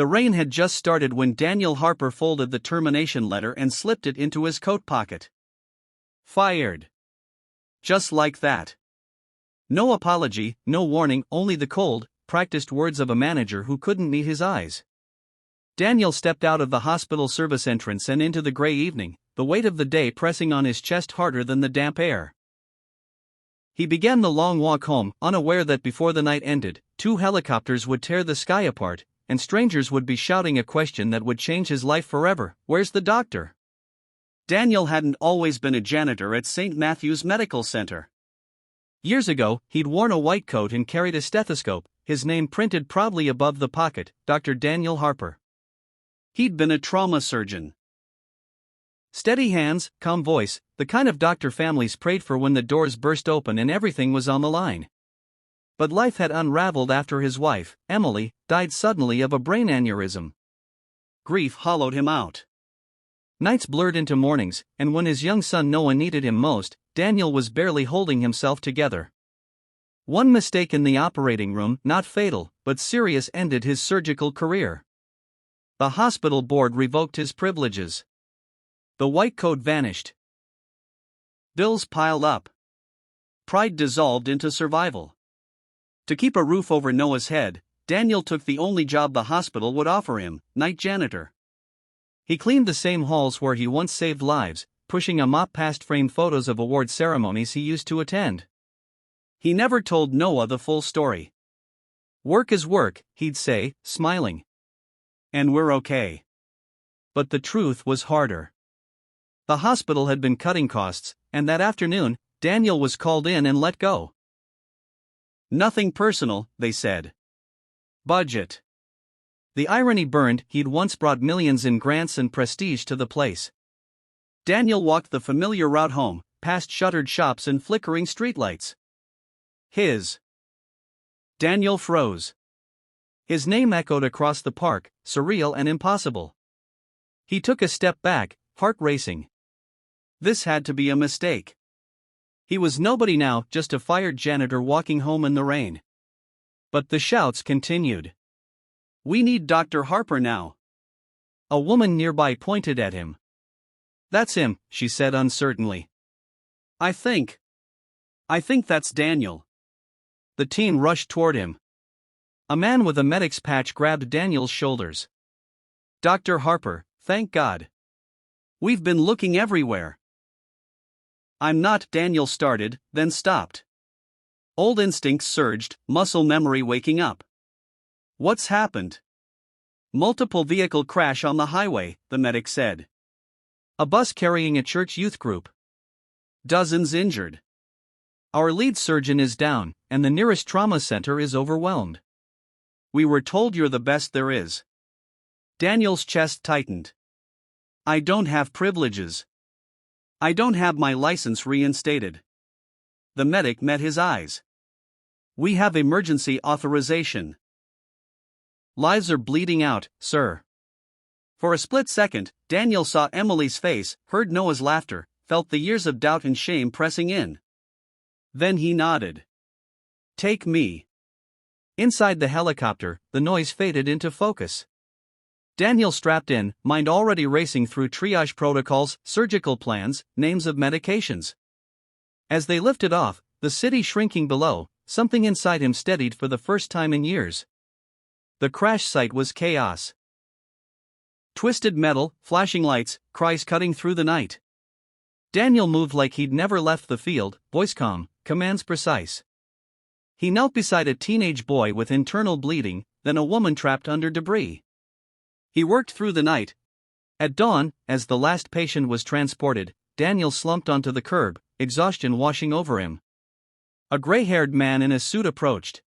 The rain had just started when Daniel Harper folded the termination letter and slipped it into his coat pocket. Fired. Just like that. No apology, no warning, only the cold, practiced words of a manager who couldn't meet his eyes. Daniel stepped out of the hospital service entrance and into the gray evening, the weight of the day pressing on his chest harder than the damp air. He began the long walk home, unaware that before the night ended, 2 helicopters would tear the sky apart, and strangers would be shouting a question that would change his life forever: "Where's the doctor?" Daniel hadn't always been a janitor at St. Matthew's Medical Center. Years ago, he'd worn a white coat and carried a stethoscope, his name printed proudly above the pocket, Dr. Daniel Harper. He'd been a trauma surgeon. Steady hands, calm voice, the kind of doctor families prayed for when the doors burst open and everything was on the line. But life had unraveled after his wife, Emily, died suddenly of a brain aneurysm. Grief hollowed him out. Nights blurred into mornings, and when his young son Noah needed him most, Daniel was barely holding himself together. One mistake in the operating room, not fatal, but serious, ended his surgical career. The hospital board revoked his privileges. The white coat vanished. Bills piled up. Pride dissolved into survival. To keep a roof over Noah's head, Daniel took the only job the hospital would offer him: night janitor. He cleaned the same halls where he once saved lives, pushing a mop past framed photos of award ceremonies he used to attend. He never told Noah the full story. "Work is work," he'd say, smiling. "And we're okay." But the truth was harder. The hospital had been cutting costs, and that afternoon, Daniel was called in and let go. "Nothing personal," they said. "Budget." The irony burned. He'd once brought millions in grants and prestige to the place. Daniel walked the familiar route home, past shuttered shops and flickering streetlights. Daniel froze. His name echoed across the park, surreal and impossible. He took a step back, heart racing. This had to be a mistake. He was nobody now, just a fired janitor walking home in the rain. But the shouts continued. "We need Dr. Harper now." A woman nearby pointed at him. "That's him," she said uncertainly. I think that's Daniel." The team rushed toward him. A man with a medic's patch grabbed Daniel's shoulders. "Dr. Harper, thank God. We've been looking everywhere." "I'm not," Daniel started, then stopped. Old instincts surged, muscle memory waking up. "What's happened?" "Multiple vehicle crash on the highway," the medic said. "A bus carrying a church youth group. Dozens injured. Our lead surgeon is down, and the nearest trauma center is overwhelmed. We were told you're the best there is." Daniel's chest tightened. "I don't have privileges. I don't have my license reinstated." The medic met his eyes. "We have emergency authorization." "Lives are bleeding out, sir." For a split second, Daniel saw Emily's face, heard Noah's laughter, felt the years of doubt and shame pressing in. Then he nodded. "Take me." Inside the helicopter, the noise faded into focus. Daniel strapped in, mind already racing through triage protocols, surgical plans, names of medications. As they lifted off, the city shrinking below, something inside him steadied for the first time in years. The crash site was chaos. Twisted metal, flashing lights, cries cutting through the night. Daniel moved like he'd never left the field, voice calm, commands precise. He knelt beside a teenage boy with internal bleeding, then a woman trapped under debris. He worked through the night. At dawn, as the last patient was transported, Daniel slumped onto the curb, exhaustion washing over him. A gray-haired man in a suit approached.